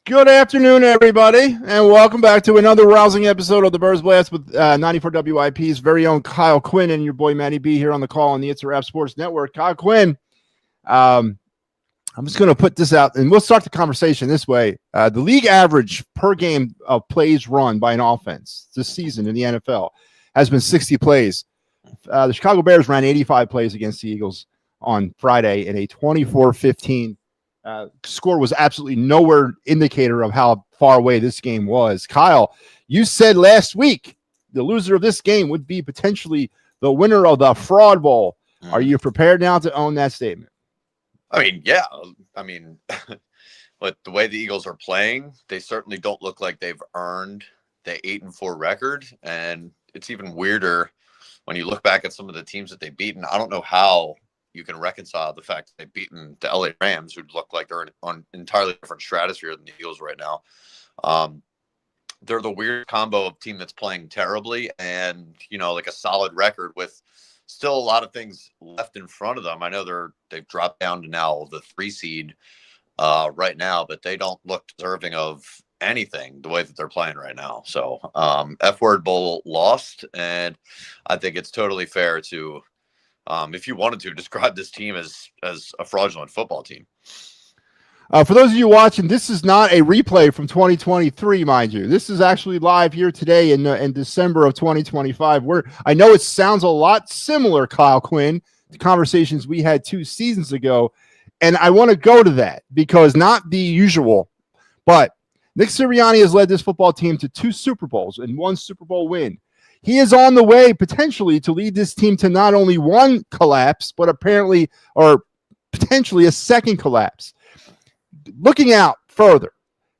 Good afternoon, everybody, and welcome back to another rousing episode of the Birds Blast with 94 WIP's very own Kyle Quinn and your boy Matty B here on the call on the It's a Rap Sports Network. Kyle Quinn, I'm just going to put this out, and we'll start the conversation this way. The league average per game of plays run by an offense this season in the NFL has been 60 plays. The Chicago Bears ran 85 plays against the Eagles on Friday in a 24-15 score. Was absolutely nowhere indicator of how far away this game was. Kyle, you said last week the loser of this game would be potentially the winner of the Fraud Bowl. Are you prepared now to own that statement? I mean, yeah. I mean, but the way the Eagles are playing, they certainly don't look like they've earned the 8-4 record. And it's even weirder when you look back at some of the teams that they've beaten. I don't know how you can reconcile the fact that they've beaten the LA Rams, who look like they're on entirely different stratosphere than the Eagles right now. They're the weird combo of team that's playing terribly and, you know, like a solid record with still a lot of things left in front of them. I know they've dropped down to now the 3 seed right now, but they don't look deserving of anything the way that they're playing right now. So F-word bowl lost, and I think it's totally fair to, if you wanted to, describe this team as a fraudulent football team. For those of you watching, this is not a replay from 2023, mind you. This is actually live here today in December of 2025. I know it sounds a lot similar, Kyle Quinn, to conversations we had 2 seasons ago, and I want to go to that because not the usual, but Nick Sirianni has led this football team to 2 Super Bowls and 1 Super Bowl win. He is on the way potentially to lead this team to not only 1 collapse, but apparently or potentially a 2nd collapse. Looking out further,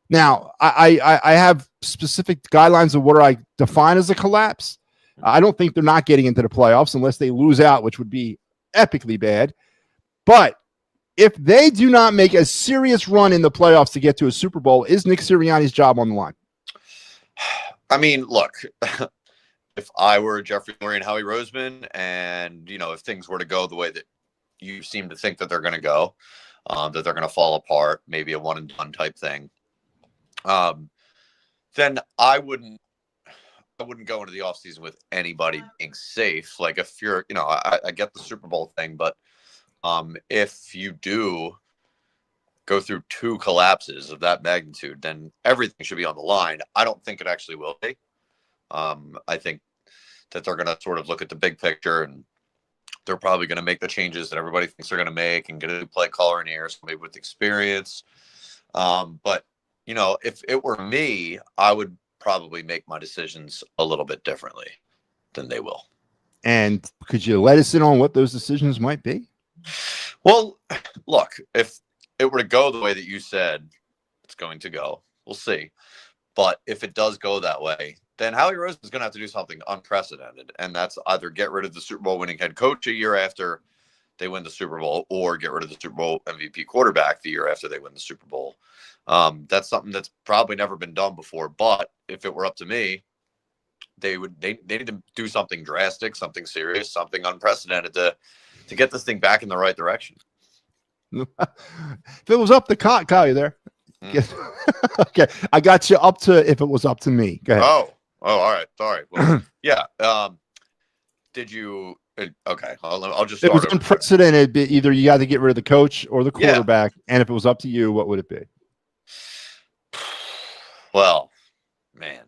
now I have specific guidelines of what I define as a collapse. I don't think they're not getting into the playoffs unless they lose out, which would be epically bad. But if they do not make a serious run in the playoffs to get to a Super Bowl, is Nick Sirianni's job on the line? I mean, look, if I were Jeffrey Lurie and Howie Roseman, and, you know, if things were to go the way that you seem to think that they're going to go, that they're going to fall apart, maybe a one and done type thing, then I wouldn't go into the offseason with anybody being safe. Like if you're, you know, I get the Super Bowl thing, but if you do go through 2 collapses of that magnitude, then everything should be on the line. I don't think it actually will be. I think that they're going to sort of look at the big picture, and they're probably going to make the changes that everybody thinks they're going to make and get a new play caller in here, somebody with experience. But, you know, if it were me, I would probably make my decisions a little bit differently than they will. And could you let us in on what those decisions might be? Well, look, if it were to go the way that you said it's going to go, we'll see. But if it does go that way, then Howie Roseman is going to have to do something unprecedented. And that's either get rid of the Super Bowl winning head coach a year after they win the Super Bowl, or get rid of the Super Bowl MVP quarterback the year after they win the Super Bowl. That's something that's probably never been done before. But if it were up to me, they need to do something drastic, something serious, something unprecedented to get this thing back in the right direction. If it was up to Kyle, you there? Okay, I got you up to if it was up to me. Go ahead. Oh, all right. Sorry. Well, yeah. Did you? Okay, I'll just start. It was unprecedented. Either you got to get rid of the coach or the quarterback, and if it was up to you, what would it be? Well, man,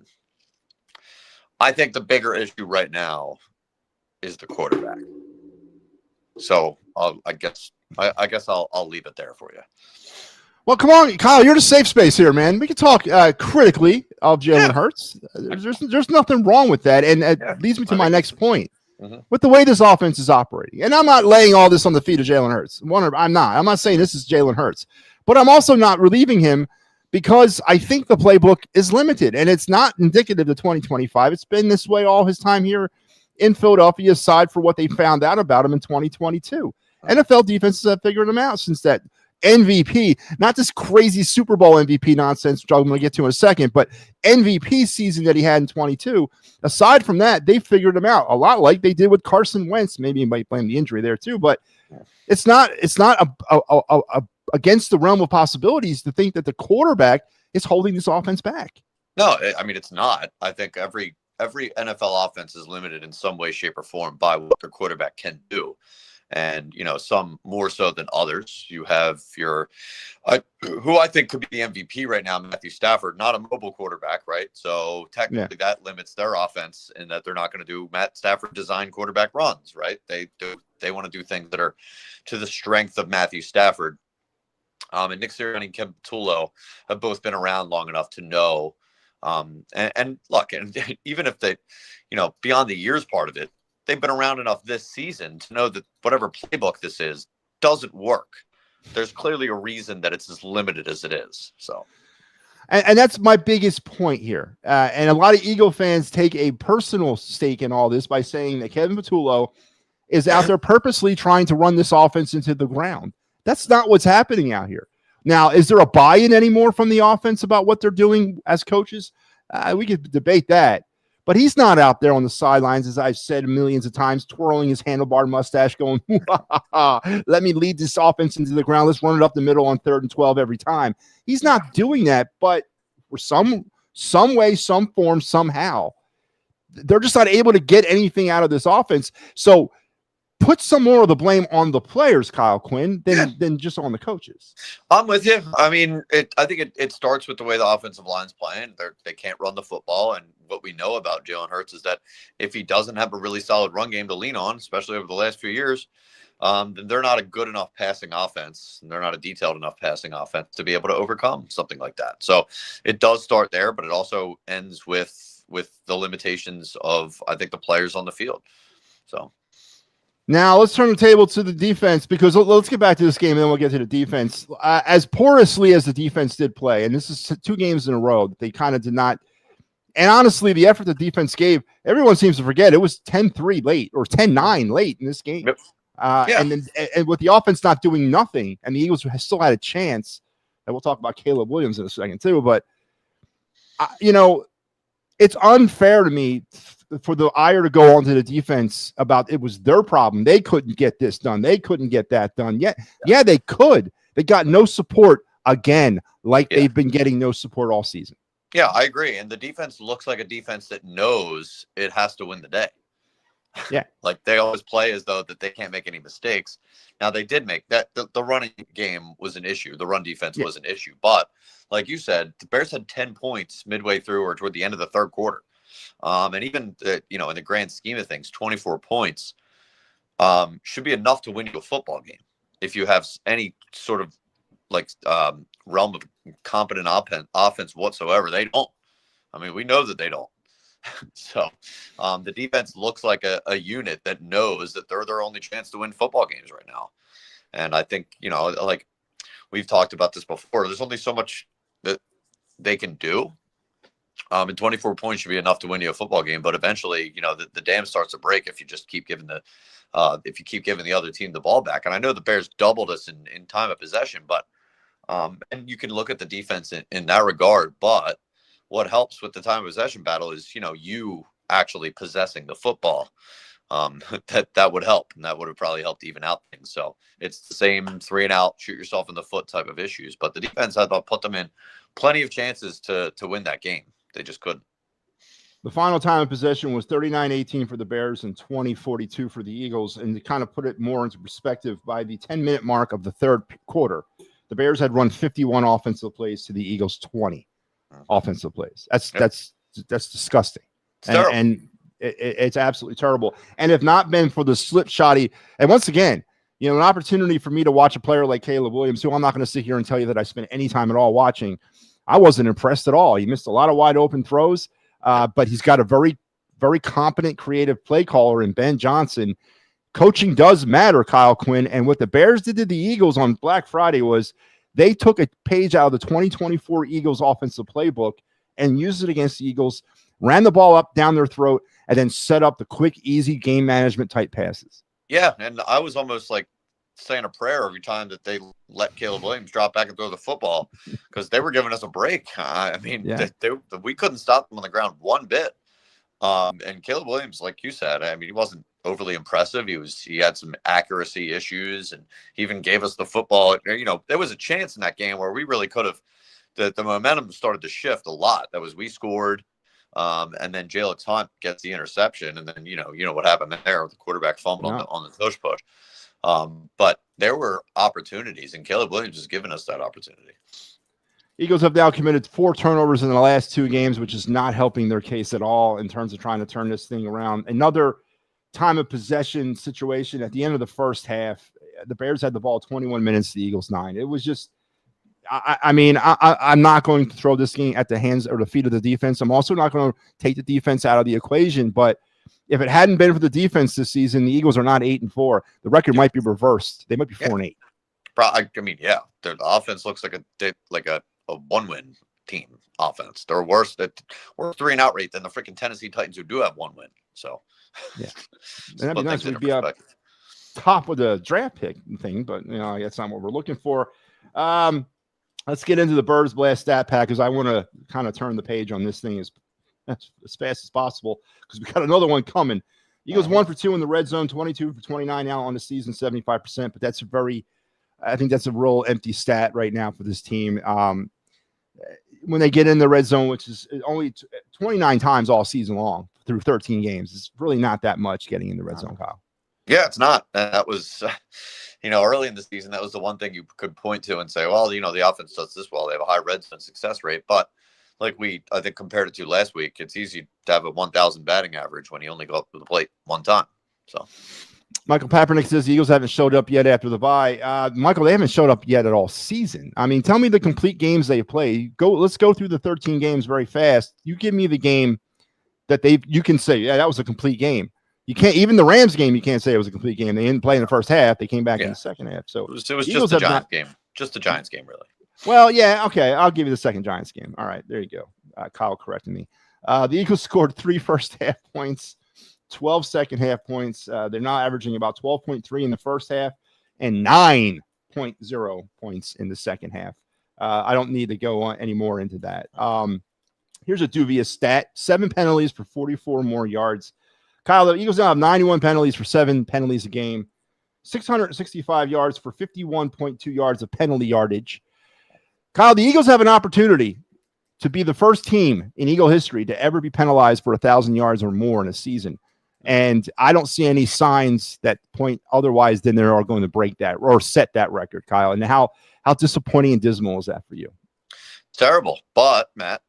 I think the bigger issue right now is the quarterback. So I guess I'll leave it there for you. Well, come on, Kyle, you're the safe space here, man. We can talk critically of Jalen Hurts. There's nothing wrong with that, and it leads me to my next point. With the way this offense is operating, and I'm not laying all this on the feet of Jalen Hurts. I'm not saying this is Jalen Hurts, but I'm also not relieving him because I think the playbook is limited, and it's not indicative of 2025. It's been this way all his time here in Philadelphia, aside for what they found out about him in 2022. NFL defenses have figured him out since that MVP, not this crazy Super Bowl MVP nonsense, which I'm going to get to in a second, but MVP season that he had in 22. Aside from that, they figured him out a lot like they did with Carson Wentz. Maybe you might blame the injury there too, but it's not against the realm of possibilities to think that the quarterback is holding this offense back. No, I mean, it's not. I think every NFL offense is limited in some way, shape, or form by what their quarterback can do. And, some more so than others. You have who I think could be the MVP right now, Matthew Stafford, not a mobile quarterback, right? So technically that limits their offense in that they're not going to do Matt Stafford design quarterback runs, right? They want to do things that are to the strength of Matthew Stafford. And Nick Sirianni and Kim Patullo have both been around long enough to know. And look, and even if they, beyond the years part of it, they've been around enough this season to know that whatever playbook this is doesn't work. There's clearly a reason that it's as limited as it is. So, and that's my biggest point here. And a lot of Eagle fans take a personal stake in all this by saying that Kevin Patullo is out there purposely trying to run this offense into the ground. That's not what's happening out here. Now, is there a buy-in anymore from the offense about what they're doing as coaches? We could debate that. But he's not out there on the sidelines, as I've said millions of times, twirling his handlebar mustache, going, let me lead this offense into the ground. Let's run it up the middle on 3rd and 12 every time. He's not doing that, but for some way, some form, somehow, they're just not able to get anything out of this offense. So put some more of the blame on the players, Kyle Quinn, than just on the coaches. I'm with you. I mean, I think it starts with the way the offensive line's playing. They can't run the football, and what we know about Jalen Hurts is that if he doesn't have a really solid run game to lean on, especially over the last few years, then they're not a good enough passing offense, and they're not a detailed enough passing offense to be able to overcome something like that. So it does start there, but it also ends with the limitations of, I think, the players on the field. So. Now, let's turn the table to the defense, because let's get back to this game, and then we'll get to the defense. As porously as the defense did play, and this is 2 games in a row that they kind of did not. And honestly, the effort the defense gave, everyone seems to forget, it was 10-3 late or 10-9 late in this game. Yep. And with the offense not doing nothing, and the Eagles still had a chance, and we'll talk about Caleb Williams in a second too, but, it's unfair to me for the ire to go onto the defense about it was their problem. They couldn't get this done. They couldn't get that done. Yeah, they could. They got no support again, they've been getting no support all season. Yeah, I agree. And the defense looks like a defense that knows it has to win the day. Yeah. Like they always play as though that they can't make any mistakes. Now they did make that. The running game was an issue. The run defense was an issue. But like you said, the Bears had 10 points midway through or toward the end of the 3rd quarter. And even, in the grand scheme of things, 24 points should be enough to win you a football game. If you have any sort of realm of competent offense whatsoever, they don't. I mean, we know that they don't. So the defense looks like a unit that knows that they're their only chance to win football games right now. And I think, like we've talked about this before, there's only so much that they can do. And 24 points should be enough to win you a football game. But eventually, the dam starts to break if you just keep giving the other team the ball back. And I know the Bears doubled us in time of possession, but and you can look at the defense in that regard. But what helps with the time of possession battle is, you actually possessing the football. That would help, and that would have probably helped even out things. So it's the same 3-and-out, shoot yourself in the foot type of issues. But the defense, I thought, put them in plenty of chances to win that game. They just couldn't. The final time of possession was 39-18 for the Bears and 20-42 for the Eagles. And to kind of put it more into perspective, by the 10-minute mark of the 3rd quarter, the Bears had run 51 offensive plays to the Eagles 20 offensive plays. That's disgusting. And it's absolutely terrible. And if not been for the slip shotty, and once again, an opportunity for me to watch a player like Caleb Williams, who I'm not going to sit here and tell you that I spent any time at all watching. I wasn't impressed at all. He missed a lot of wide open throws, but he's got a very, very competent, creative play caller in Ben Johnson. Coaching does matter, Kyle Quinn. And what the Bears did to the Eagles on Black Friday was they took a page out of the 2024 Eagles offensive playbook and used it against the Eagles, ran the ball up down their throat, and then set up the quick, easy game management type passes. Yeah, and I was almost like saying a prayer every time that they let Caleb Williams drop back and throw the football, because they were giving us a break. I mean, we couldn't stop them on the ground one bit. And Caleb Williams, like you said, I mean, he wasn't overly impressive. He had some accuracy issues, and he even gave us the football. There was a chance in that game where we really could have. the momentum started to shift a lot. That was, we scored, and then Jalix Hunt gets the interception, and then you know what happened there. The quarterback fumbled on the tush push. But there were opportunities, and Caleb Williams has given us that opportunity. Eagles have now committed 4 turnovers in the last 2 games, which is not helping their case at all in terms of trying to turn this thing around. Another time of possession situation at the end of the first half. The Bears had the ball 21 minutes, the Eagles 9. It was just, I'm not going to throw this game at the hands or the feet of the defense. I'm also not going to take the defense out of the equation. But if it hadn't been for the defense this season, the Eagles are not 8-4. The record might be reversed. They might be 4-8. I mean, yeah, the offense looks like a 1-win team offense. They're worse 3-and-out rate than the freaking Tennessee Titans, who do have 1 win. So yeah, and that'd be nice. We'd be up top of the draft pick thing, but that's not what we're looking for. Let's get into the Birds Blast stat pack, because I want to kind of turn the page on this thing as fast as possible, because we got another one coming. Eagles 1 for 2 in the red zone, 22 for 29 now on the season, 75%. But that's I think that's a real empty stat right now for this team. When they get in the red zone, which is only 29 times all season long through 13 games, it's really not that much getting in the red zone, Kyle. Yeah, it's not. That was, early in the season, that was the one thing you could point to and say, well, the offense does this well. They have a high red zone success rate. But like I think, compared it to last week, it's easy to have a 1,000 batting average when you only go up to the plate one time. So Michael Papernick says the Eagles haven't showed up yet after the bye. Michael, they haven't showed up yet at all season. I mean, tell me the complete games they play. Let's go through the 13 games very fast. You give me the game that you can say, yeah, that was a complete game. You can't, even the Rams game, you can't say it was a complete game. They didn't play in the first half. They came back in the second half. So it was just the Giants game. Just the Giants game, really. Well, yeah, okay. I'll give you the second Giants game. All right, there you go. Kyle corrected me. The Eagles scored 3 first half points, 12 second half points. They're now averaging about 12.3 in the first half and 9.0 points in the second half. I don't need to go on any more into that. Here's a dubious stat: 7 penalties for 44 more yards. Kyle, the Eagles now have 91 penalties for 7 penalties a game, 665 yards for 51.2 yards of penalty yardage. Kyle, the Eagles have an opportunity to be the first team in Eagle history to ever be penalized for 1,000 yards or more in a season. And I don't see any signs that point otherwise than they are going to break that or set that record, Kyle. And how disappointing and dismal is that for you? Terrible. But, Matt,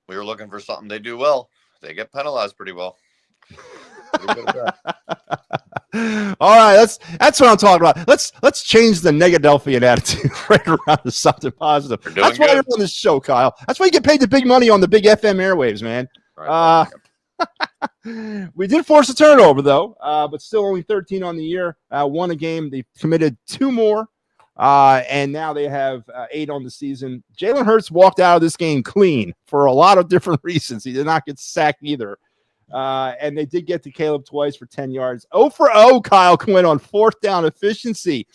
we were looking for something they do well. They get penalized pretty well. All right, that's what I'm talking about. Let's change the Negadelphian attitude right around to something positive. That's why you're on this show, Kyle. That's why you get paid the big money on the big FM airwaves, man. Right. We did force a turnover, though, but still only 13 on the year. 1 a game. They committed 2 more, and now they have 8 on the season. Jalen Hurts walked out of this game clean for a lot of different reasons. He did not get sacked either. And they did get to Caleb twice for 10 yards. 0 for 0, Kyle Quinn, on 4th down efficiency.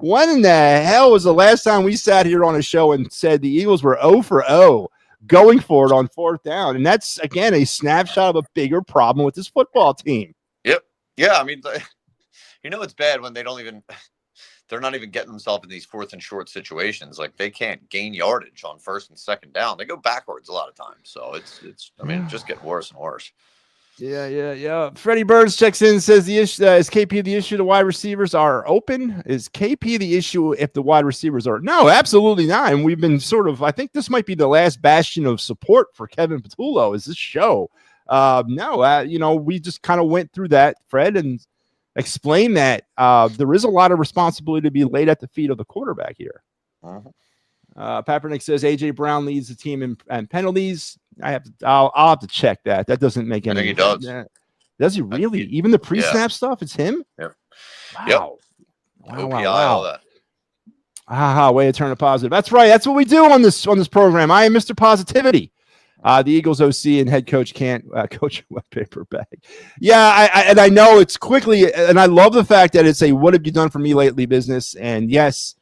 When in the hell was the last time we sat here on a show and said the Eagles were 0 for 0 going for it on 4th down? And that's, again, a snapshot of a bigger problem with this football team. Yep. Yeah, I mean, it's bad when they're not even getting themselves in these 4th and short situations. Like, they can't gain yardage on 1st and 2nd down. They go backwards a lot of times. So it's just getting worse and worse. Yeah. Freddie Burns checks in and says the issue is KP the issue. The wide receivers are open. Is KP the issue if the wide receivers are? No, absolutely not. And we've been I think this might be the last bastion of support for Kevin Patullo is this show. We just kind of went through that, Fred, and explained that there is a lot of responsibility to be laid at the feet of the quarterback here. Papernick says AJ Brown leads the team in penalties. I'll have to check that. That doesn't make any sense. I think he does. Does he really? Even the pre-snap stuff, it's him? Yep. Wow. Yep. Wow. All that. Way to turn it positive. That's right. That's what we do on this program. I am Mr. Positivity. The Eagles OC and head coach can't coach a wet paper bag. Yeah, I know it's quickly, and I love the fact that it's a what have you done for me lately business. And yes,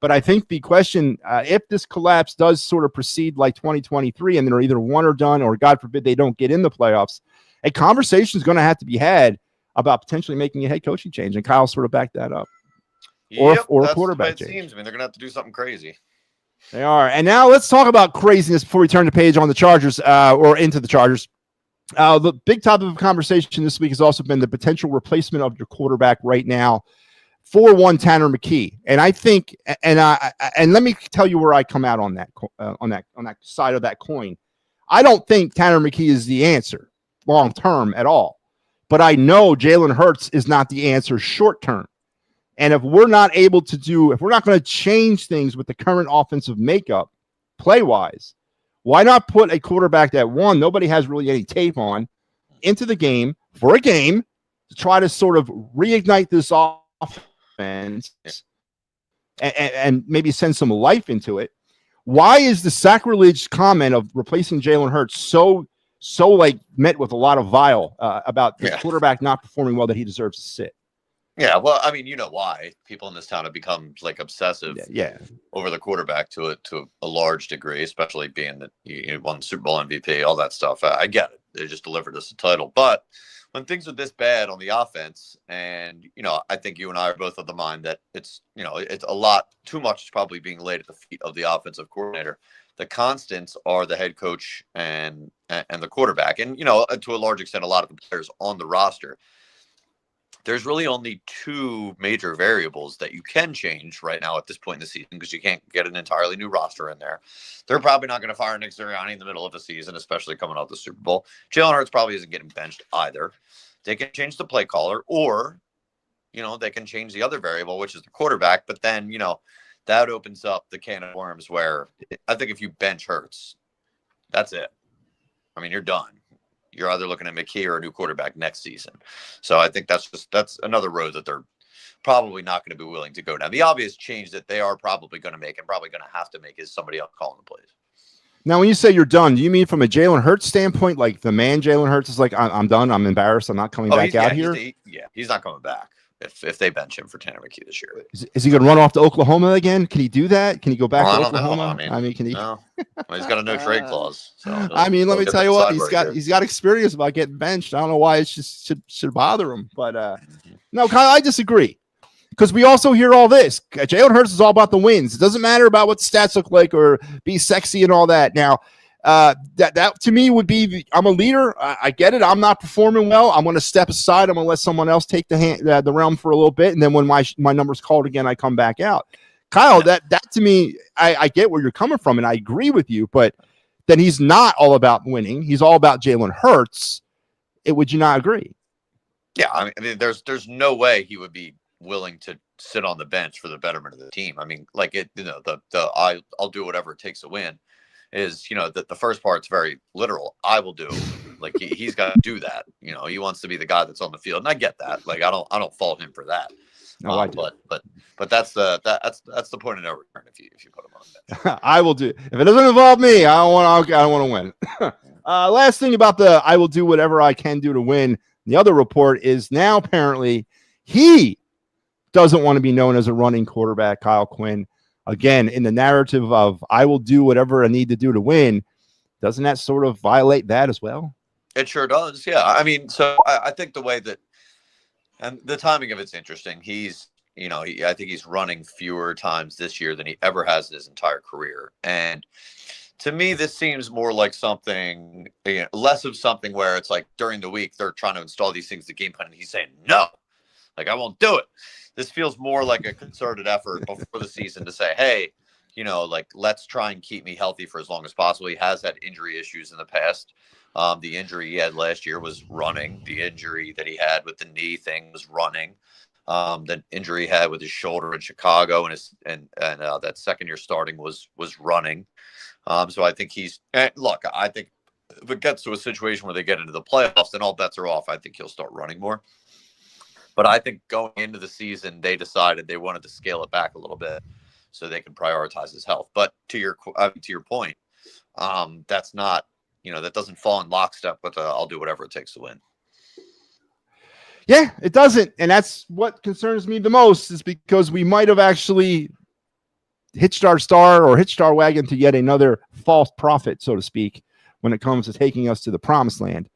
but I think the question, if this collapse does sort of proceed like 2023 and they're either one or done, or God forbid they don't get in the playoffs, a conversation is going to have to be had about potentially making a head coaching change. And Kyle sort of backed that up. Or a quarterback change. Seems. I mean, they're going to have to do something crazy. They are. And now let's talk about craziness before we turn the page on the Chargers or into the Chargers. The big topic of conversation this week has also been the potential replacement of your quarterback right now for one Tanner McKee. And I think, and let me tell you where I come out on that side of that coin. I don't think Tanner McKee is the answer long term at all, but I know Jalen Hurts is not the answer short term. And if we're not able to if we're not going to change things with the current offensive makeup, play wise, why not put a quarterback that one nobody has really any tape on into the game for a game to try to sort of reignite this offense and maybe send some life into it? Why is the sacrilege comment of replacing Jalen Hurts so like met with a lot of vile about the quarterback not performing well that he deserves to sit? Yeah, well, I mean, you know why people in this town have become like obsessive over the quarterback to a large degree, especially being that you won the Super Bowl MVP, all that stuff. I get it. They just delivered us a title. But when things are this bad on the offense, and, I think you and I are both of the mind that it's a lot too much probably being laid at the feet of the offensive coordinator. The constants are the head coach and the quarterback. And, to a large extent, a lot of the players on the roster. There's really only two major variables that you can change right now at this point in the season because you can't get an entirely new roster in there. They're probably not going to fire Nick Sirianni in the middle of the season, especially coming out of the Super Bowl. Jalen Hurts probably isn't getting benched either. They can change the play caller, or, they can change the other variable, which is the quarterback. But then, that opens up the can of worms where I think if you bench Hurts, that's it. I mean, you're done. You're either looking at McKee or a new quarterback next season. So I think that's another road that they're probably not going to be willing to go down. The obvious change that they are probably going to make and probably going to have to make is somebody else calling the plays. Now, when you say you're done, do you mean from a Jalen Hurts standpoint, like the man Jalen Hurts is like, I'm done, I'm embarrassed, I'm not coming back out here? He's not coming back if they bench him for Tanner McKee this year. Is he going to run off to Oklahoma again? Can he do that? Can he go back to Oklahoma? I mean, can he? No. Well, he's got a no trade clause. So let me tell you what, he's got experience about getting benched. I don't know why it just should bother him, but no, Kyle, I disagree. Because we also hear all this. Jalen Hurts is all about the wins. It doesn't matter about what the stats look like or be sexy and all that. Now, that to me would be I'm a leader. I get it. I'm not performing well. I'm going to step aside. I'm going to let someone else take the realm for a little bit, and then when my number's called again, I come back out. Kyle, that to me, I get where you're coming from, and I agree with you. But then he's not all about winning. He's all about Jalen Hurts. Would you not agree? Yeah, I mean, there's no way he would be willing to sit on the bench for the betterment of the team. I mean, like I'll do whatever it takes to win. Is that the first part's very literal. I will do, like he's got to do that. He wants to be the guy that's on the field, and I get that. Like I don't fault him for that. No, I do. But that's the point of no return if you put him on the bench. I will do. If it doesn't involve me, I don't want to win. Last thing about I will do whatever I can do to win. The other report is now apparently he doesn't want to be known as a running quarterback, Kyle Quinn. Again, in the narrative of I will do whatever I need to do to win, doesn't that sort of violate that as well? It sure does. Yeah. I mean, so I think the way that, and the timing of it's interesting. He's, I think he's running fewer times this year than he ever has in his entire career. And to me, this seems more like something, less of something where it's like during the week, they're trying to install these things to game plan. And he's saying, no, like I won't do it. This feels more like a concerted effort before the season to say, hey, like let's try and keep me healthy for as long as possible. He has had injury issues in the past. The injury he had last year was running. The injury that he had with the knee thing was running. The injury he had with his shoulder in Chicago and that second year starting was running. So I think I think if it gets to a situation where they get into the playoffs, then all bets are off. I think he'll start running more. But I think going into the season, they decided they wanted to scale it back a little bit so they can prioritize his health. But to your point, that's not, that doesn't fall in lockstep with I'll do whatever it takes to win. Yeah, it doesn't. And that's what concerns me the most, is because we might have actually hitched our wagon to yet another false prophet, so to speak, when it comes to taking us to the promised land.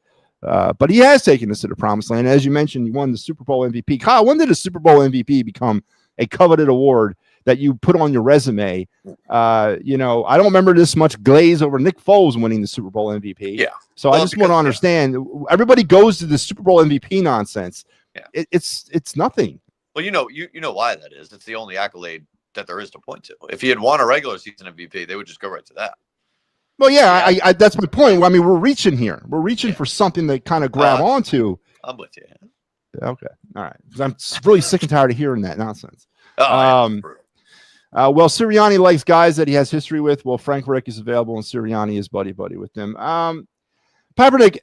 But he has taken us to the promised land. As you mentioned, he won the Super Bowl MVP. Kyle, when did a Super Bowl MVP become a coveted award that you put on your resume. I don't remember this much glaze over Nick Foles winning the Super Bowl MVP. Yeah. So I just want to understand. Everybody goes to the Super Bowl MVP nonsense. Yeah. It's nothing. Well, you know why that is. It's the only accolade that there is to point to. If he had won a regular season MVP, they would just go right to that. Well, I that's my point. I mean, we're reaching here. We're reaching for something to kind of grab onto. I'm with you. Okay. All right. Because I'm really sick and tired of hearing that nonsense. Oh, well, Sirianni likes guys that he has history with. Well, Frank Reich is available, and Sirianni is buddy with them. Kaepernick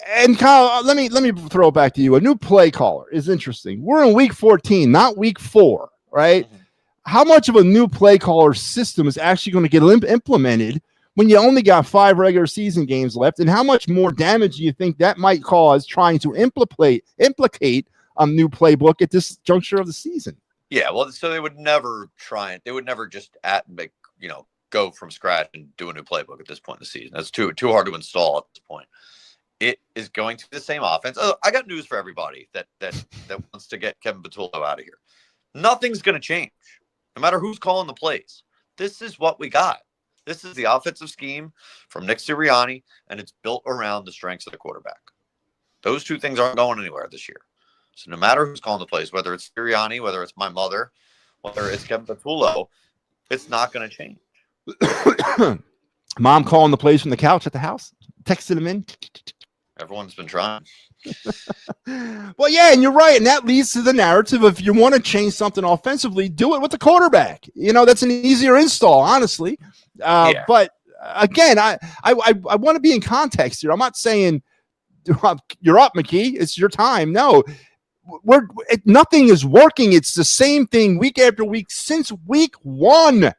and Kyle. Let me throw it back to you. A new play caller is interesting. We're in week 14, not week 4, right? Mm-hmm. How much of a new play caller system is actually going to get implemented when you only got 5 regular season games left? And how much more damage do you think that might cause trying to implicate a new playbook at this juncture of the season? Yeah, well, so they would never just go from scratch and do a new playbook at this point in the season. That's too hard to install at this point. It is going to be the same offense. Oh, I got news for everybody that wants to get Kevin Patullo out of here. Nothing's going to change, no matter who's calling the plays. This is what we got. This is the offensive scheme from Nick Sirianni, and it's built around the strengths of the quarterback. Those two things aren't going anywhere this year. So no matter who's calling the plays, whether it's Sirianni, whether it's my mother, whether it's Kevin Patullo, it's not going to change. Mom calling the plays from the couch at the house, texting them in. Everyone's been trying. Well, yeah, and you're right. And that leads to the narrative of if you want to change something offensively, do it with the quarterback. That's an easier install, honestly. But again, I want to be in context here. I'm not saying you're up, McKee. It's your time. No, nothing is working. It's the same thing week after week since week 1,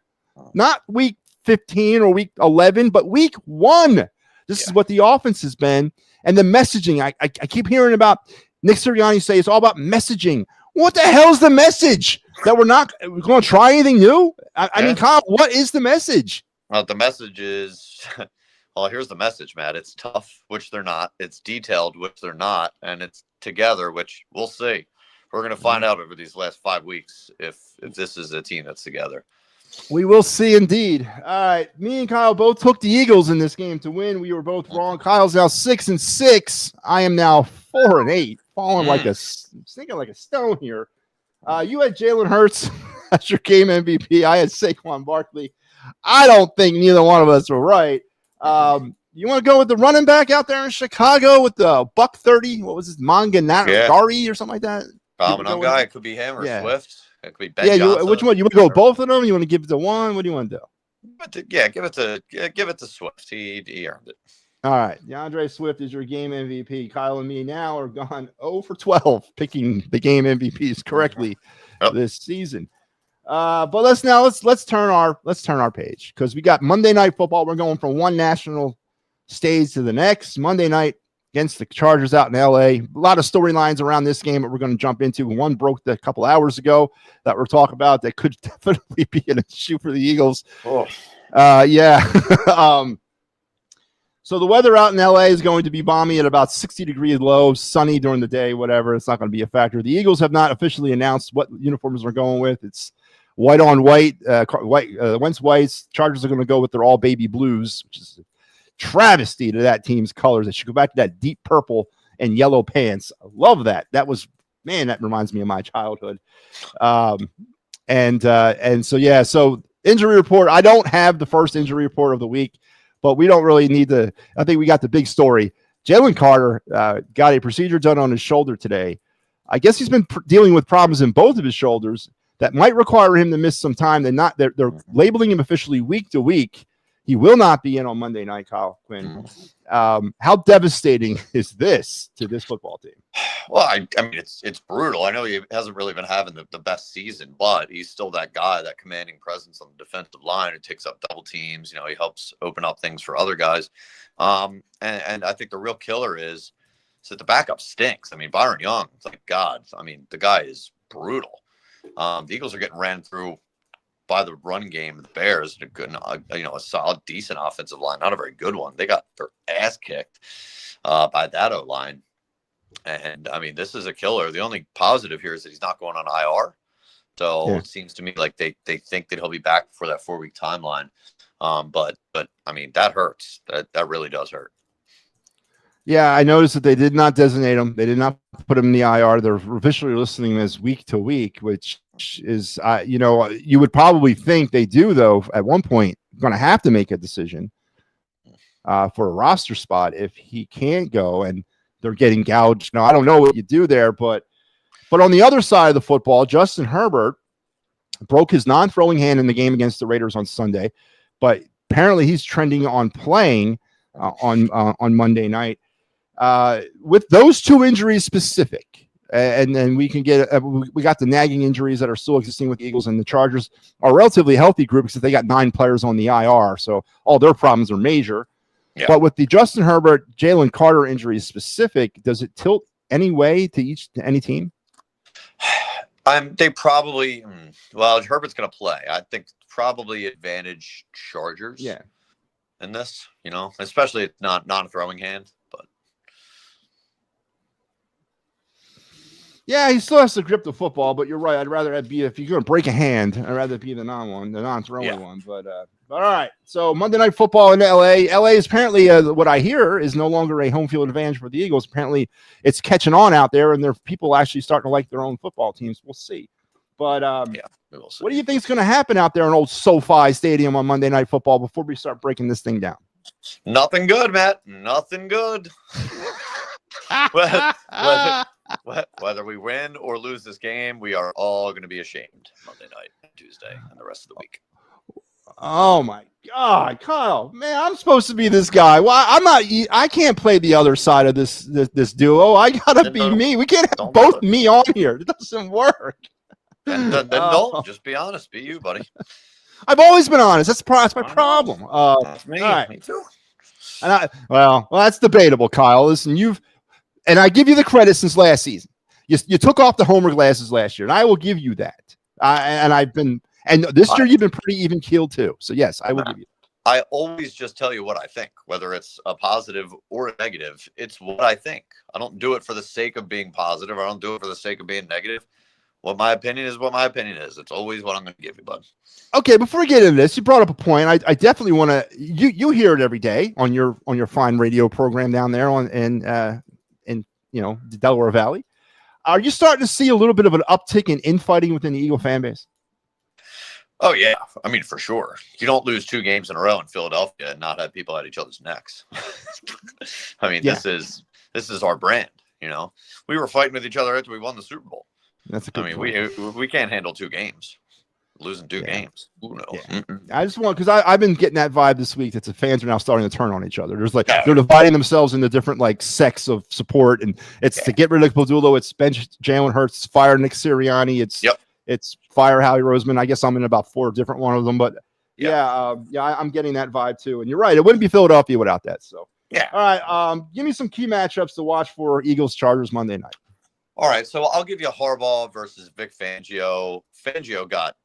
not week 15 or week 11, but week 1. This is what the offense has been. And the messaging, I keep hearing about Nick Sirianni say it's all about messaging. What the hell's the message? That we're going to try anything new? I mean, Kyle, what is the message? Well, the message is, here's the message, Matt. It's tough, which they're not. It's detailed, which they're not. And it's together, which we'll see. We're going to find out over these last 5 weeks if this is a team that's together. We will see indeed. All right. Me and Kyle both took the Eagles in this game to win. We were both wrong. Kyle's now 6-6. I am now 4-8. Falling sinking like a stone here. You had Jalen Hurts as your game MVP. I had Saquon Barkley. I don't think neither one of us were right. You want to go with the running back out there in Chicago with the $130? What was his Manganari or something like that? Phenomenal guy. It could be him or Swift. It could be Ben Johnson. Which one? You want to go both of them? You want to give it to one? What do you want to do? Give it to Swift. He earned it. All right. DeAndre Swift is your game MVP. Kyle and me now are gone 0 for 12 picking the game MVPs correctly this season. But let's turn our page because we got Monday Night Football. We're going from one national stage to the next. Monday night against the Chargers out in LA. A lot of storylines around this game that we're going to jump into. One broke a couple hours ago that we're talking about that could definitely be an issue for the Eagles. Oh. So the weather out in LA is going to be balmy at about 60 degrees low, sunny during the day, whatever. It's not going to be a factor. The Eagles have not officially announced what uniforms they're going with. It's white on white, Wentz whites. Chargers are going to go with their all baby blues, which is travesty to that team's colors. They should go back to that deep purple and yellow pants. I love that. That reminds me of my childhood. So injury report. I don't have the first injury report of the week, but we don't really need to. I think we got the big story. Jalen Carter got a procedure done on his shoulder today. I guess he's been dealing with problems in both of his shoulders that might require him to miss some time. They're labeling him officially week to week. He will not be in on Monday night, Kyle Quinn. How devastating is this to this football team? Well, I mean, it's brutal. I know he hasn't really been having the best season, but he's still that guy, that commanding presence on the defensive line who takes up double teams. He helps open up things for other guys. And I think the real killer is that the backup stinks. I mean, Byron Young, it's like God. I mean, the guy is brutal. The Eagles are getting ran through by the run game of the Bears, a solid, decent offensive line, not a very good one. They got their ass kicked by that O-line. And, I mean, this is a killer. The only positive here is that he's not going on IR. So Yeah. it seems to me like they think that he'll be back before that 4-week timeline. But I mean, that hurts. That really does hurt. Yeah, I noticed that they did not designate him. They did not put him in the IR. They're officially listing him as week to week, which is, you would probably think they do, though, at one point, going to have to make a decision for a roster spot if he can't go and they're getting gouged. Now, I don't know what you do there, but on the other side of the football, Justin Herbert broke his non-throwing hand in the game against the Raiders on Sunday, but apparently he's trending on playing on Monday night. With those two injuries specific, and then we can get we got the nagging injuries that are still existing with the Eagles, and the Chargers are a relatively healthy group because they got 9 players on the IR, so all their problems are major. Yeah. But with the Justin Herbert, Jalen Carter injuries specific, does it tilt any way to any team? They probably Herbert's going to play. I think probably advantage Chargers. Yeah. In this, especially it's not non-throwing hand. Yeah, he still has to grip the football, but you're right. I'd rather it be, if you're going to break a hand, I'd rather it be the non-throwing one. But all right. So Monday Night Football in LA. LA is apparently, what I hear, is no longer a home field advantage for the Eagles. Apparently, it's catching on out there, and there are people actually starting to like their own football teams. We'll see. But we will see. What do you think is going to happen out there in old SoFi Stadium on Monday Night Football before we start breaking this thing down? Nothing good, Matt. Nothing good. Whether we win or lose this game, we are all going to be ashamed Monday night, Tuesday, and the rest of the week. Oh my God, Kyle, man, I'm supposed to be this guy. Well, I'm not. I can't play the other side of this duo. I gotta be me. We can't have both me on here. It doesn't work. Then don't. Just be honest. Be you, buddy. I've always been honest. That's my problem. That's me. All right. Me too. And well, that's debatable, Kyle. Listen, and I give you the credit since last season. You took off the homer glasses last year, and I will give you that. And this year you've been pretty even keeled too. So yes, I will give you. I always just tell you what I think, whether it's a positive or a negative. It's what I think. I don't do it for the sake of being positive. I don't do it for the sake of being negative. What my opinion is, what my opinion is. It's always what I'm going to give you, bud. Okay, before we get into this, you brought up a point. I definitely want to. You hear it every day on your fine radio program down there in the Delaware Valley. Are you starting to see a little bit of an uptick in infighting within the Eagle fan base? Oh yeah, I mean for sure. You don't lose 2 games in a row in Philadelphia and not have people at each other's necks. I mean, this is our brand. We were fighting with each other after we won the Super Bowl. That's a good point. We can't handle 2 games. Losing 2 games. Who knows? Yeah. I just want, because I've been getting that vibe this week that the fans are now starting to turn on each other. There's they're dividing themselves into different sects of support, and it's to get rid of Padula, it's bench Jalen Hurts, fire Nick Sirianni, it's fire Howie Roseman. I guess I'm in about 4 different one of them, but I'm getting that vibe too. And you're right, it wouldn't be Philadelphia without that. So all right, give me some key matchups to watch for Eagles Chargers Monday night. All right, so I'll give you Harbaugh versus Vic Fangio. Fangio got,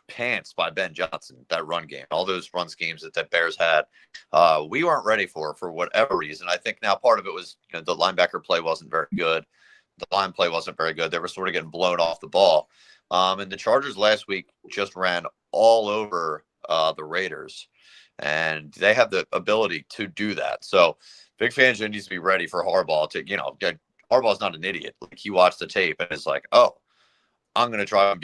pants by Ben Johnson, that run game, all those run schemes that Bears had. We weren't ready for whatever reason. I think now part of it was the linebacker play wasn't very good. The line play wasn't very good. They were sort of getting blown off the ball. And the Chargers last week just ran all over the Raiders. And they have the ability to do that. So Vic Fangio needs to be ready for Harbaugh to, Harbaugh's not an idiot. He watched the tape and is like, oh, I'm going to try and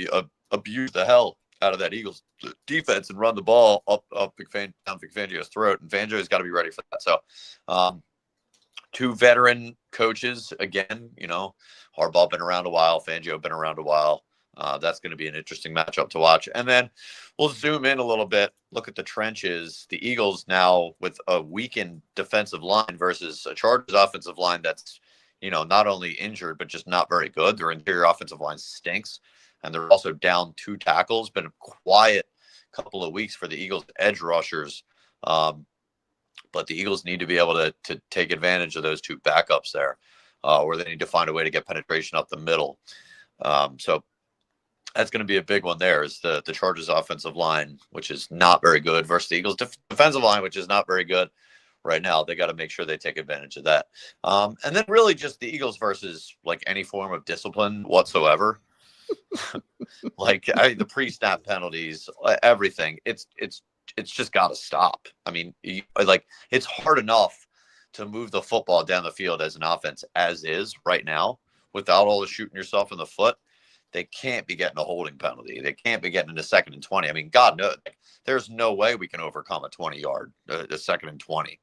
abuse the hell out of that Eagles defense and run the ball down Vic Fangio's throat. And Fangio's got to be ready for that. So 2 veteran coaches, again, Harbaugh been around a while, Fangio been around a while. That's going to be an interesting matchup to watch. And then we'll zoom in a little bit, look at the trenches. The Eagles now with a weakened defensive line versus a Chargers offensive line that's, not only injured, but just not very good. Their interior offensive line stinks. And they're also down 2 tackles. Been a quiet couple of weeks for the Eagles edge rushers. But the Eagles need to be able to take advantage of those 2 backups there, or they need to find a way to get penetration up the middle. So that's going to be a big one there is the Chargers offensive line, which is not very good, versus the Eagles defensive line, which is not very good right now. They got to make sure they take advantage of that. And then really just the Eagles versus any form of discipline whatsoever. Like the pre-snap penalties, everything. It's just got to stop. I mean, like it's hard enough to move the football down the field as an offense as is right now without all the shooting yourself in the foot. They can't be getting a holding penalty. They can't be getting into 2nd and 20. I mean, God knows, there's no way we can overcome a 20-yard, a 2nd and 20,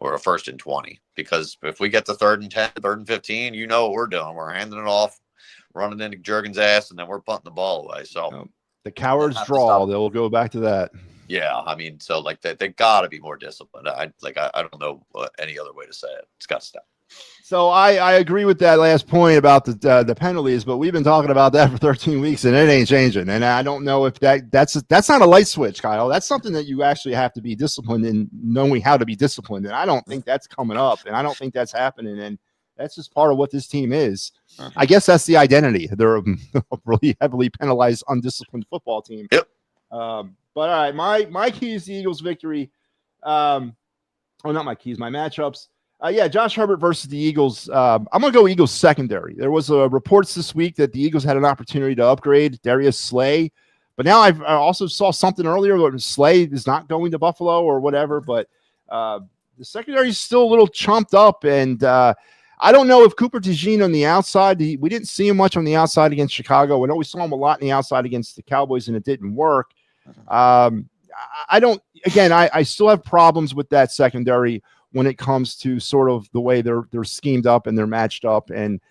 or a 1st and 20. Because if we get to 3rd and 10, 3rd and 15, you know what we're doing. We're handing it off, running into Jurgen's ass, and then we're punting the ball away. So the cowards draw. They'll go back to that. Yeah, I mean, so like they got to be more disciplined. I don't know any other way to say it. It's got to stop. So I agree with that last point about the penalties, but we've been talking about that for 13 weeks and it ain't changing. And I don't know if that's not a light switch, Kyle. That's something that you actually have to be disciplined in, knowing how to be disciplined. And I don't think that's coming up, and I don't think that's happening. And that's just part of what this team is. I guess that's the identity. They're a really heavily penalized, undisciplined football team. Yep. But all right, my keys to Eagles victory. Not my keys, my matchups. Josh Herbert versus the Eagles. I'm going to go Eagles secondary. There was reports this week that the Eagles had an opportunity to upgrade Darius Slay. But now I also saw something earlier that Slay is not going to Buffalo or whatever. But the secondary is still a little chumped up. And I don't know if Cooper DeJean on the outside, we didn't see him much on the outside against Chicago. I know we saw him a lot on the outside against the Cowboys, and it didn't work. I still have problems with that secondary when it comes to sort of the way they're schemed up and they're matched up. And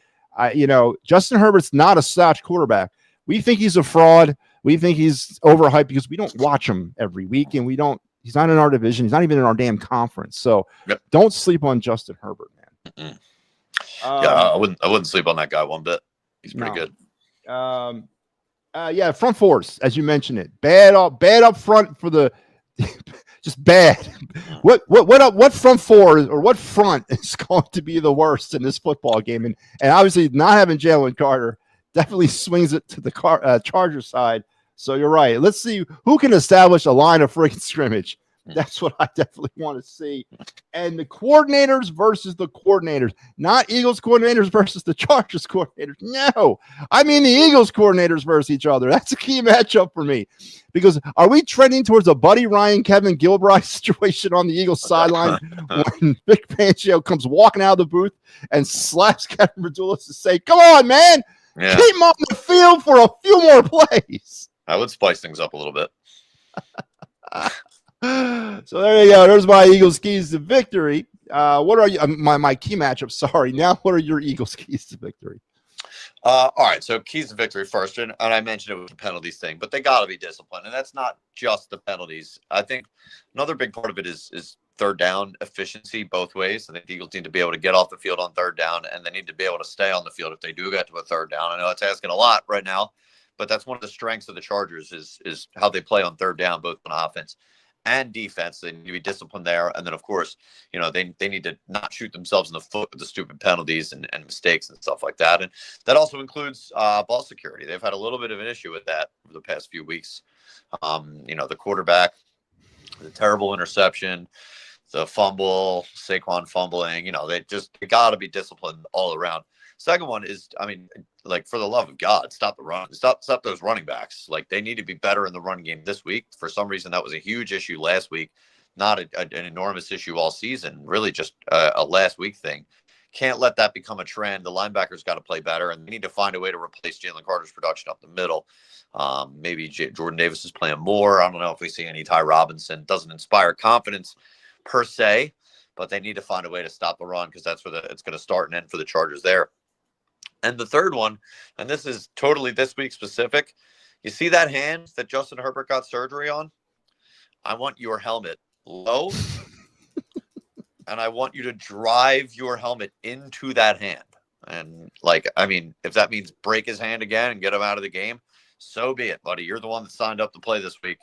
Justin Herbert's not a slouch quarterback. We think he's a fraud. We think he's overhyped because we don't watch him every week, and he's not in our division. He's not even in our damn conference. So Don't sleep on Justin Herbert, man. I wouldn't sleep on that guy one bit. He's pretty good. Front fours, as you mentioned it. Bad up front for the just bad. What front four or what front is going to be the worst in this football game? And obviously not having Jalen Carter definitely swings it to the Charger side. So you're right. Let's see who can establish a line of freaking scrimmage. That's what I definitely want to see. And the coordinators versus the coordinators, not Eagles coordinators versus the Chargers coordinators. No, I mean the Eagles coordinators versus each other. That's a key matchup for me. Because are we trending towards a Buddy Ryan, Kevin Gilbride situation on the Eagles sideline when Vic Fangio comes walking out of the booth and slaps Kevin Verdoulas to say, come on, man, keep him on the field for a few more plays. I would spice things up a little bit. So there you go. There's my Eagles keys to victory. What are you? My key matchup. Sorry. Now, what are your Eagles keys to victory? All right. So keys to victory first, and I mentioned it with the penalties thing, but they got to be disciplined, and that's not just the penalties. I think another big part of it is third down efficiency both ways. I think the Eagles need to be able to get off the field on third down, and they need to be able to stay on the field if they do get to a third down. I know it's asking a lot right now, but that's one of the strengths of the Chargers is how they play on third down, both on offense and defense. They need to be disciplined there. And then, of course, they need to not shoot themselves in the foot with the stupid penalties and mistakes and stuff like that. And that also includes ball security. They've had a little bit of an issue with that over the past few weeks. The quarterback, the terrible interception, the fumble, Saquon fumbling, they got to be disciplined all around. Second one is, for the love of God, stop the run. Stop those running backs. Like, they need to be better in the run game this week. For some reason, that was a huge issue last week. Not an enormous issue all season. Really just a last week thing. Can't let that become a trend. The linebackers got to play better, and they need to find a way to replace Jalen Carter's production up the middle. Maybe Jordan Davis is playing more. I don't know if we see any Ty Robinson. Doesn't inspire confidence per se, but they need to find a way to stop the run because that's where it's going to start and end for the Chargers there. And the third one, and this is totally this week specific, you see that hand that Justin Herbert got surgery on? I want your helmet low, and I want you to drive your helmet into that hand. And, if that means break his hand again and get him out of the game, so be it, buddy. You're the one that signed up to play this week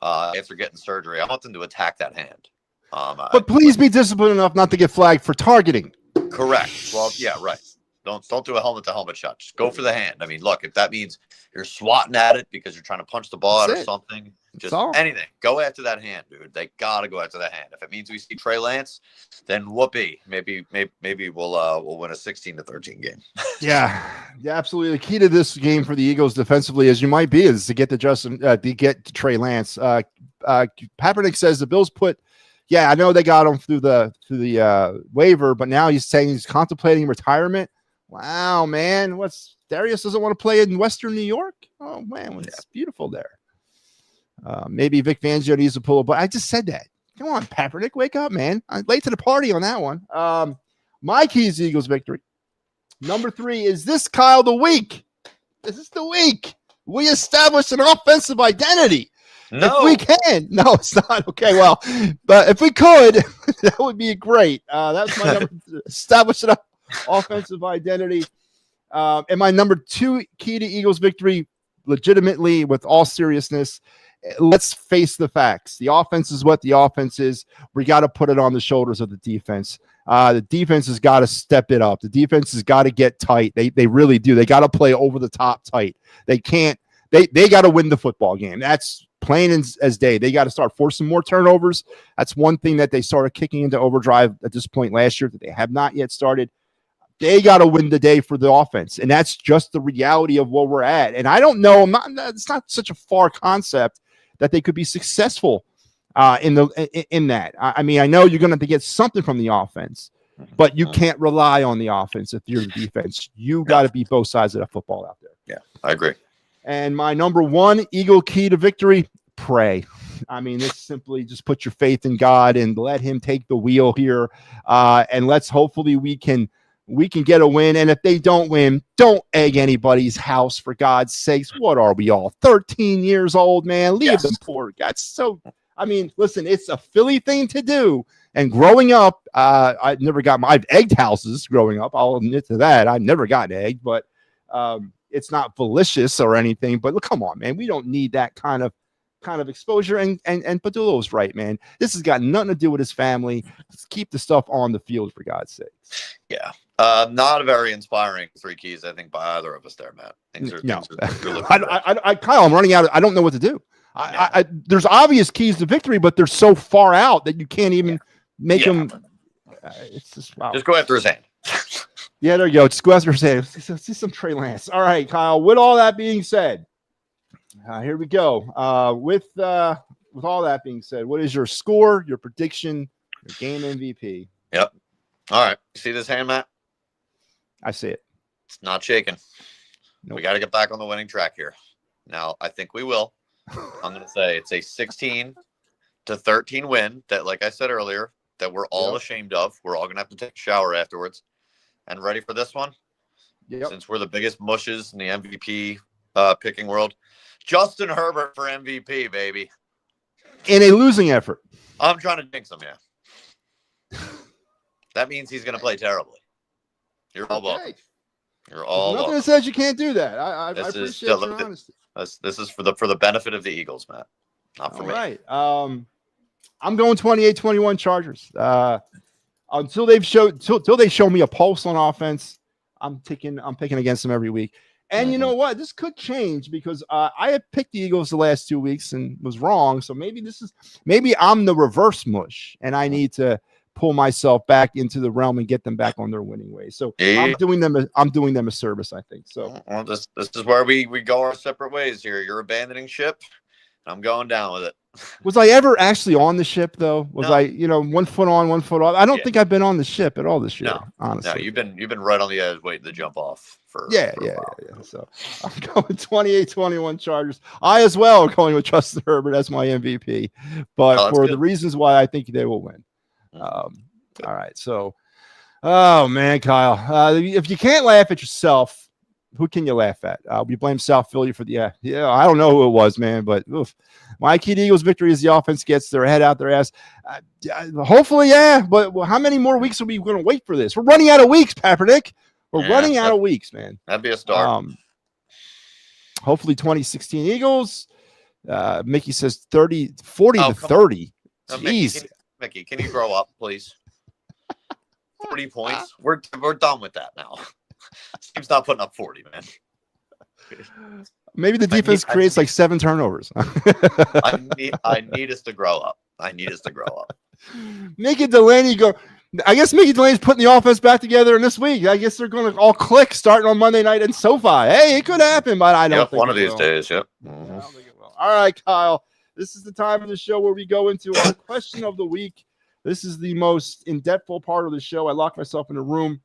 after getting surgery. I want them to attack that hand. But please be disciplined enough not to get flagged for targeting. Correct. Well, yeah, right. Don't do a helmet to helmet shot. Just go for the hand. I mean, look, if that means you're swatting at it because you're trying to punch the ball out or something, just anything. Go after that hand, dude. They gotta go after that hand. If it means we see Trey Lance, then whoopee. Maybe we'll win a 16-13 game. Yeah, absolutely. The key to this game for the Eagles defensively, as you might be, is to get to Trey Lance. Kaepernick says the Bills put. Yeah, I know they got him through the waiver, but now he's saying he's contemplating retirement. Wow, man. Darius doesn't want to play in Western New York? Oh, man, it's beautiful there. Maybe Vic Fangio needs to pull but I just said that. Come on, Kaepernick, wake up, man. I'm late to the party on that one. My key is Eagles victory. Number 3 is this, Kyle, the week. This is the week. We established an offensive identity. No, if we can. No, it's not. Okay, well, but if we could, that would be great. That's my number. Establish an offensive identity. And my number 2 key to Eagles victory, legitimately, with all seriousness, let's face the facts. The offense is what the offense is. We got to put it on the shoulders of the defense. The defense has got to step it up. The defense has got to get tight. They really do. They got to play over the top tight. They can't. They got to win the football game. That's plain as day. They got to start forcing more turnovers. That's one thing that they started kicking into overdrive at this point last year that they have not yet started. They got to win the day for the offense, and that's just the reality of where we're at. And I don't know. It's not such a far concept that they could be successful in that. I mean, I know you're going to have to get something from the offense, but you can't rely on the offense if you're the defense. You got to be both sides of the football out there. Yeah, I agree. And my number 1 Eagle key to victory: pray. I mean, it's simply just put your faith in God and let Him take the wheel here. And let's hopefully we can get a win. And if they don't win, don't egg anybody's house, for God's sakes. What are we all, 13 years old, man? Leave them poor guys. I mean, listen, it's a Philly thing to do. And growing up, I've egged houses growing up. I'll admit to that. I've never gotten egged, but it's not malicious or anything. But look, come on, man. We don't need that kind of exposure. And Padulo's right, man. This has got nothing to do with his family. Let's keep the stuff on the field, for God's sake. Yeah. Not a very inspiring 3 keys, I think, by either of us there, Matt. Kyle, I'm running out. I don't know what to do. There's obvious keys to victory, but they're so far out that you can't even make them. It's just wow. Just go after his hand. Yeah, there you go. Just go after his hand. See some Trey Lance. All right, Kyle. With all that being said, here we go. With all that being said, what is your score, your prediction, your game MVP? Yep. All right. See this hand, Matt? I see it. It's not shaking. Nope. We got to get back on the winning track here. Now, I think we will. I'm going to say it's a 16-13 win that, like I said earlier, that we're all ashamed of. We're all going to have to take a shower afterwards. And ready for this one? Yep. Since we're the biggest mushes in the MVP picking world, Justin Herbert for MVP, baby. In a losing effort. I'm trying to jinx him, yeah. That means he's going to play terribly. You're all welcome. You're all nothing welcome. that says you can't do that. I appreciate your honesty. This is for the benefit of the Eagles, Matt. Not for me. All right. I'm going 28-21 Chargers. Until they show me a pulse on offense, I'm picking against them every week. And you know what? This could change because I had picked the Eagles the last 2 weeks and was wrong. So maybe I'm the reverse mush, and I need to pull myself back into the realm and get them back on their winning ways. So I'm doing them a service, I think. So well, this is where we go our separate ways here. You're abandoning ship. I'm going down with it. Was I ever actually on the ship though? Was no. I, 1 foot on, 1 foot off? I don't think I've been on the ship at all this year. No, honestly. No, you've been right on the edge waiting to jump off for yeah. a while. So I'm going 28-21 Chargers. I as well am going with Justin Herbert as my MVP, but for the reasons why I think they will win. All right. So, oh man, Kyle, if you can't laugh at yourself, who can you laugh at? We blame South Philly for I don't know who it was, man, but my key to Eagles victory is the offense gets their head out their ass. Hopefully, but how many more weeks are we going to wait for this? We're running out of weeks, Kaepernick. We're running out of weeks, man. That'd be a start. Hopefully 2016 Eagles. Mickey says 40-30. Jeez. Mickey, can you grow up, please? 40 points. We're done with that now. This team's not putting up 40, man. Maybe the defense creates like 7 turnovers. I need us to grow up. Mickey Delaney I guess Mickey Delaney's putting the offense back together in this week. I guess they're going to all click starting on Monday night in SoFi. Hey, it could happen, but I don't think one of these days. Yep. Mm-hmm. I don't think it will. All right, Kyle. This is the time of the show where we go into our question of the week. This is the most in-depth part of the show. I lock myself in a room,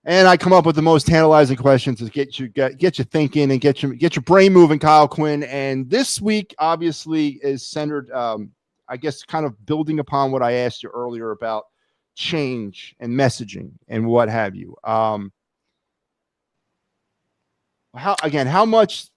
and I come up with the most tantalizing questions to get you thinking and get your brain moving, Kyle Quinn. And this week, obviously, is centered, I guess, kind of building upon what I asked you earlier about change and messaging and what have you. How much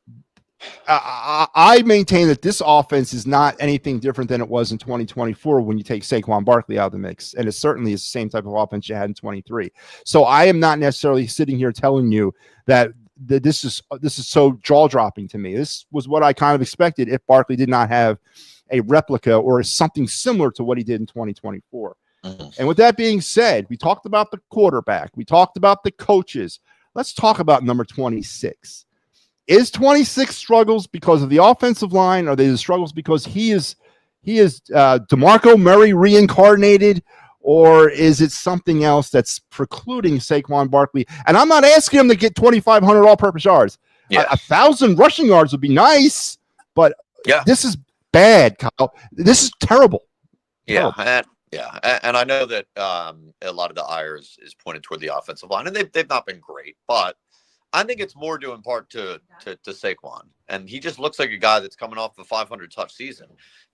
I maintain that this offense is not anything different than it was in 2024 when you take Saquon Barkley out of the mix, and it certainly is the same type of offense you had in 23. So I am not necessarily sitting here telling you that this is so jaw-dropping to me. This was what I kind of expected if Barkley did not have a replica or something similar to what he did in 2024. Mm-hmm. And with that being said, we talked about the quarterback. We talked about the coaches. Let's talk about number 26. Is 26 struggles because of the offensive line? Are they the struggles because he is DeMarco Murray reincarnated, or is it something else that's precluding Saquon Barkley? And I'm not asking him to get 2,500 all-purpose yards. Yeah. 1,000 rushing yards would be nice, but this is bad, Kyle. This is terrible. Yeah, and I know that a lot of the ire is pointed toward the offensive line, and they've not been great, but I think it's more due in part to Saquon. And he just looks like a guy that's coming off a 500-touch season.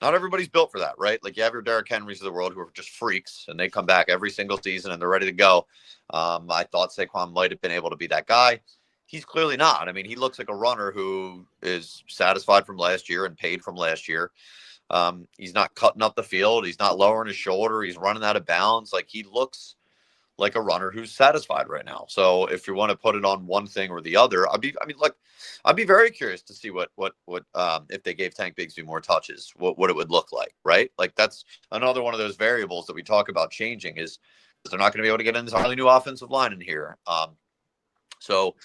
Not everybody's built for that, right? Like you have your Derrick Henrys of the world who are just freaks, and they come back every single season, and they're ready to go. I thought Saquon might have been able to be that guy. He's clearly not. I mean, he looks like a runner who is satisfied from last year and paid from last year. He's not cutting up the field. He's not lowering his shoulder. He's running out of bounds. Like he looks like a runner who's satisfied right now. So if you want to put it on one thing or the other, I'd be very curious to see what if they gave Tank Bigsby more touches, what it would look like, right? Like that's another one of those variables that we talk about changing is they're not going to be able to get an entirely new offensive line in here. So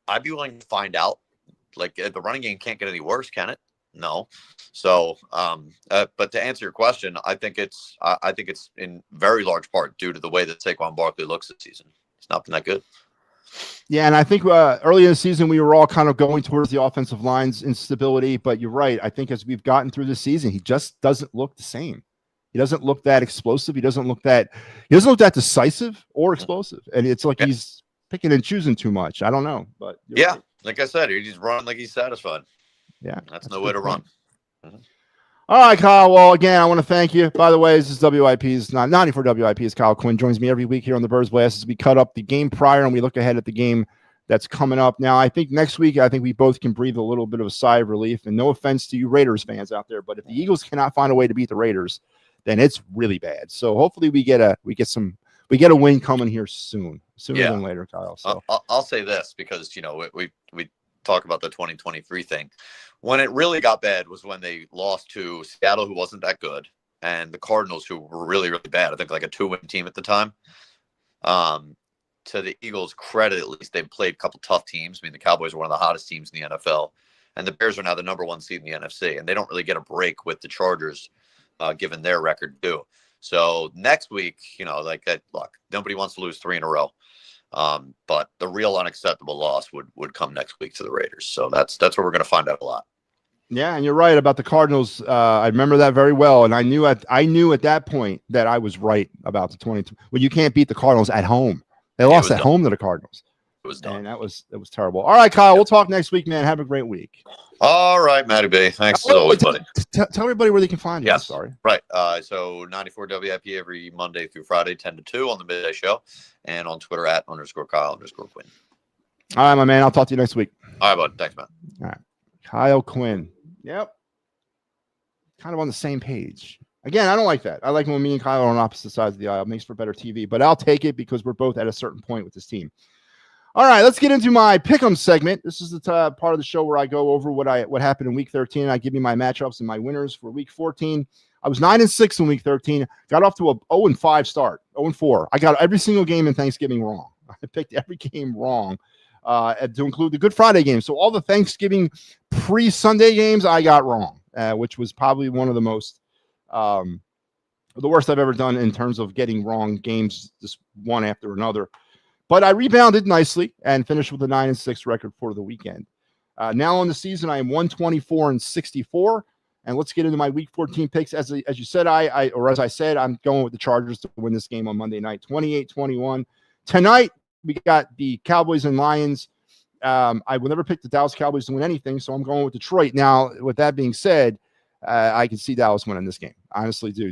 I'd be willing to find out. Like the running game can't get any worse, can it? No. So, but to answer your question, I think it's in very large part due to the way that Saquon Barkley looks this season. It's not been that good. Yeah, and I think early in the season we were all kind of going towards the offensive line's instability, but you're right. I think as we've gotten through the season, he just doesn't look the same. He doesn't look that explosive. He doesn't look that decisive or explosive. And it's like he's picking and choosing too much. I don't know, but right. Like I said, he's running like he's satisfied. Yeah, that's no way to run. Mm-hmm. All right, Kyle. Well, again, I want to thank you. By the way, this is WIP's 94 WIP's Kyle Quinn joins me every week here on the Birds Blast as we cut up the game prior and we look ahead at the game that's coming up. Now, I think next week, we both can breathe a little bit of a sigh of relief. And no offense to you Raiders fans out there, but if the Eagles cannot find a way to beat the Raiders, then it's really bad. So hopefully we get a win coming here sooner than later, Kyle. So I'll say this because we talk about the 2023 thing. When it really got bad was when they lost to Seattle, who wasn't that good, and the Cardinals, who were really, really bad. I think like a 2-win team at the time. To the Eagles' credit, at least they played a couple tough teams. I mean, the Cowboys are one of the hottest teams in the NFL, and the Bears are now the number 1 seed in the NFC, and they don't really get a break with the Chargers, given their record too. So next week, look, nobody wants to lose 3 in a row. But the real unacceptable loss would come next week to the Raiders. So that's where we're going to find out a lot. Yeah, and you're right about the Cardinals. I remember that very well, and I knew at that point that I was right about the 22. Well, you can't beat the Cardinals at home. They lost at home to the Cardinals. It was done. And that was terrible. All right, Kyle, we'll talk next week, man. Have a great week. All right, Matty B. Thanks as always, buddy. Tell everybody where they can find you. Yes. Sorry. Right. So 94 WIP every Monday through Friday, 10 to 2 on the midday show, and on Twitter @_Kyle_Quinn. All right, my man. I'll talk to you next week. All right, bud. Thanks, man. All right. Kyle Quinn. Yep. Kind of on the same page. Again, I don't like that. I like when me and Kyle are on opposite sides of the aisle. It makes for better TV, but I'll take it because we're both at a certain point with this team. All right, let's get into my pick'em segment. This is the part of the show where I go over what happened in week 13. I give you my matchups and my winners for week 14. I was 9-6 in week 13. Got off to a 0-5 start, 0-4. I got every single game in Thanksgiving wrong. I picked every game wrong, to include the Good Friday game. So all the Thanksgiving pre-Sunday games I got wrong, which was probably one of the most the worst I've ever done in terms of getting wrong games, just one after another. But I rebounded nicely and finished with a 9-6 record for the weekend. Now on the season, I am 124-64. And let's get into my Week 14 picks. As you said, as I said, I'm going with the Chargers to win this game on Monday night, 28-21. Tonight, we got the Cowboys and Lions. I will never pick the Dallas Cowboys to win anything, so I'm going with Detroit. Now, with that being said, I can see Dallas winning this game. Honestly, do.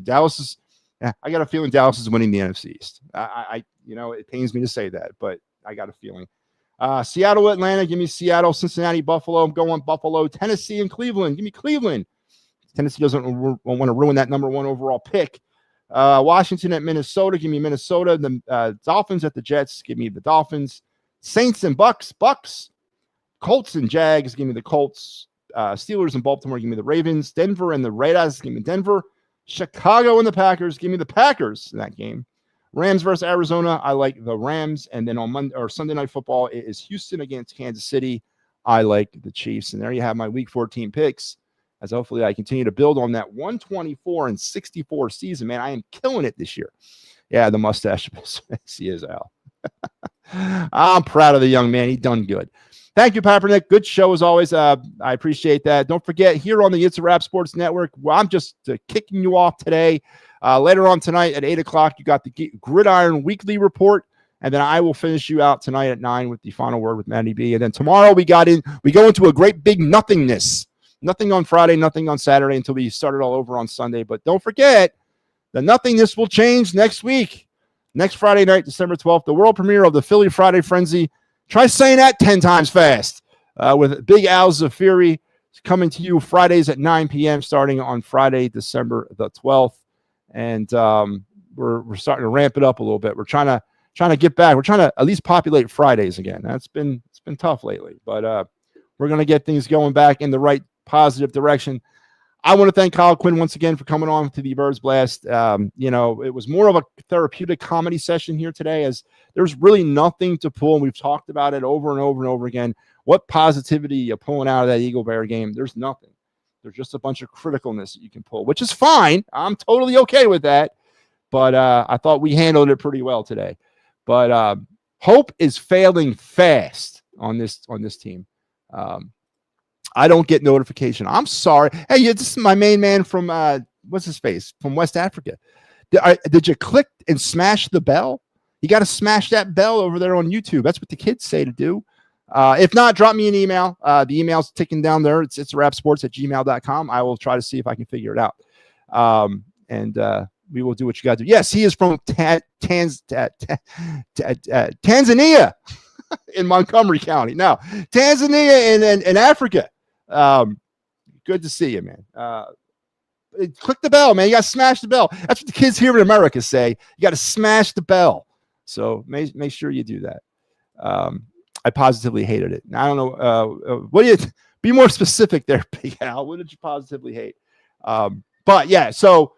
I got a feeling Dallas is winning the NFC East. It pains me to say that, but I got a feeling. Seattle, Atlanta, give me Seattle. Cincinnati, Buffalo, I'm going Buffalo. Tennessee and Cleveland, give me Cleveland. Tennessee doesn't want to ruin that number 1 overall pick. Washington at Minnesota, give me Minnesota. The Dolphins at the Jets, give me the Dolphins. Saints and Bucks. Colts and Jags, give me the Colts. Steelers and Baltimore, give me the Ravens. Denver and the Raiders, give me Denver. Chicago and the Packers, give me the Packers in that game. Rams versus Arizona, I like the Rams. And then on Monday or Sunday Night Football, it is Houston against Kansas City. I like the Chiefs. And there you have my Week 14 picks. As hopefully I continue to build on that 124-64 season, man. I am killing it this year. Yeah, the mustache. He is, Al. I'm proud of the young man. He done good. Thank you, Pappernick. Good show as always. I appreciate that. Don't forget, here on the It's a Wrap Sports Network, I'm just kicking you off today. Later on tonight at 8 o'clock, you got the Gridiron Weekly Report. And then I will finish you out tonight at 9 with the final word with Matty B. And then tomorrow we go into a great big nothingness. Nothing on Friday, nothing on Saturday until we start it all over on Sunday. But don't forget, the nothingness will change next week. Next Friday night, December 12th, the world premiere of the Philly Friday Frenzy. Try saying that 10 times fast. With Big Al Zafiri coming to you Fridays at 9 p.m. starting on Friday, December the 12th. And we're starting to ramp it up a little bit. We're trying to get back. We're trying to at least populate Fridays again. It's been tough lately. But we're going to get things going back in the right positive direction. I want to thank Kyle Quinn once again for coming on to the Birds Blast. It was more of a therapeutic comedy session here today, as there's really nothing to pull. And we've talked about it over and over and over again. What positivity you're pulling out of that Eagle Bear game? There's nothing. There's just a bunch of criticalness that you can pull, which is fine. I'm totally okay with that. But I thought we handled it pretty well today. But hope is failing fast on this team. I don't get notification. I'm sorry. Hey, this is my main man from what's his face from West Africa. Did you click and smash the bell? You got to smash that bell over there on YouTube. That's what the kids say to do. If not, drop me an email. The email's ticking down there. It's rapsports@gmail.com. I will try to see if I can figure it out. And we will do what you got to do. Yes, he is from Tanzania in Montgomery County. Now, Tanzania in Africa. Good to see you, man. Click the bell, man. You got to smash the bell. That's what the kids here in America say. You got to smash the bell. So make sure you do that. I positively hated it. I don't know. What do you be more specific there, Big Al? What did you positively hate? But yeah, so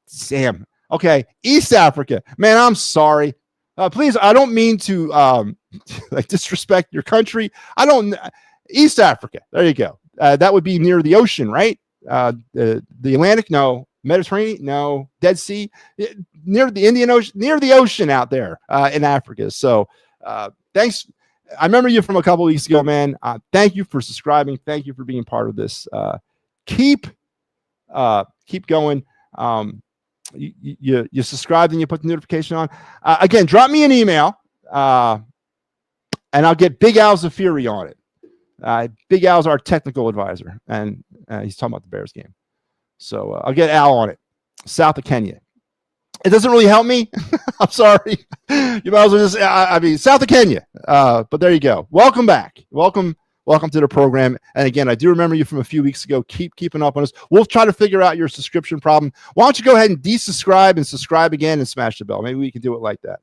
Sam. Okay, East Africa. Man, I'm sorry. Please, I don't mean to like disrespect your country. East Africa. There you go. That would be near the ocean, right? The Atlantic, no. Mediterranean, no. Dead Sea, near the Indian Ocean, near the ocean out there in Africa. So thanks. I remember you from a couple weeks ago, man. Thank you for subscribing. Thank you for being part of this. Keep going. You subscribed and you put the notification on. Again, drop me an email, and I'll get Big Al Zafiri on it. Big Al's our technical advisor, and he's talking about the Bears game. So I'll get Al on it. South of Kenya. It doesn't really help me. I'm sorry. You might as well just, South of Kenya. But there you go. Welcome back. Welcome to the program. And again, I do remember you from a few weeks ago. Keep keeping up on us. We'll try to figure out your subscription problem. Why don't you go ahead and desubscribe and subscribe again and smash the bell? Maybe we can do it like that.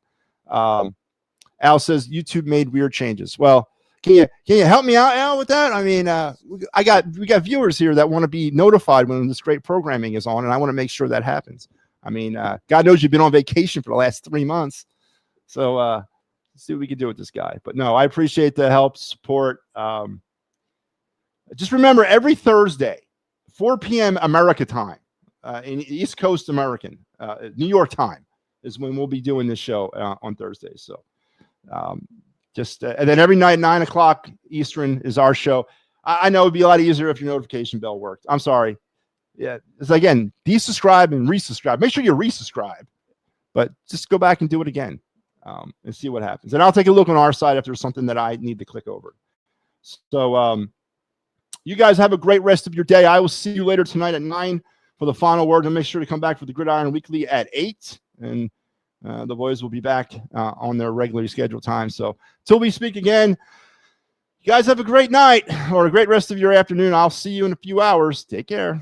Al says YouTube made weird changes. Well, can you help me out, Al, with that? I mean, we got viewers here that want to be notified when this great programming is on, and I want to make sure that happens. I mean, God knows you've been on vacation for the last 3 months. So see what we can do with this guy. But no, I appreciate the help, support. Just remember, every Thursday, 4 p.m. America time, in East Coast American, New York time, is when we'll be doing this show on Thursdays. So and then every night, 9 o'clock Eastern is our show. I know it'd be a lot easier if your notification bell worked. I'm sorry. Yeah. It's again, desubscribe and resubscribe. Make sure you resubscribe, but just go back and do it again and see what happens. And I'll take a look on our side if there's something that I need to click over. So you guys have a great rest of your day. I will see you later tonight at 9 for the final word, and make sure to come back for the Gridiron Weekly at 8. And the boys will be back on their regularly scheduled time. So till we speak again, you guys have a great night or a great rest of your afternoon. I'll see you in a few hours. Take care.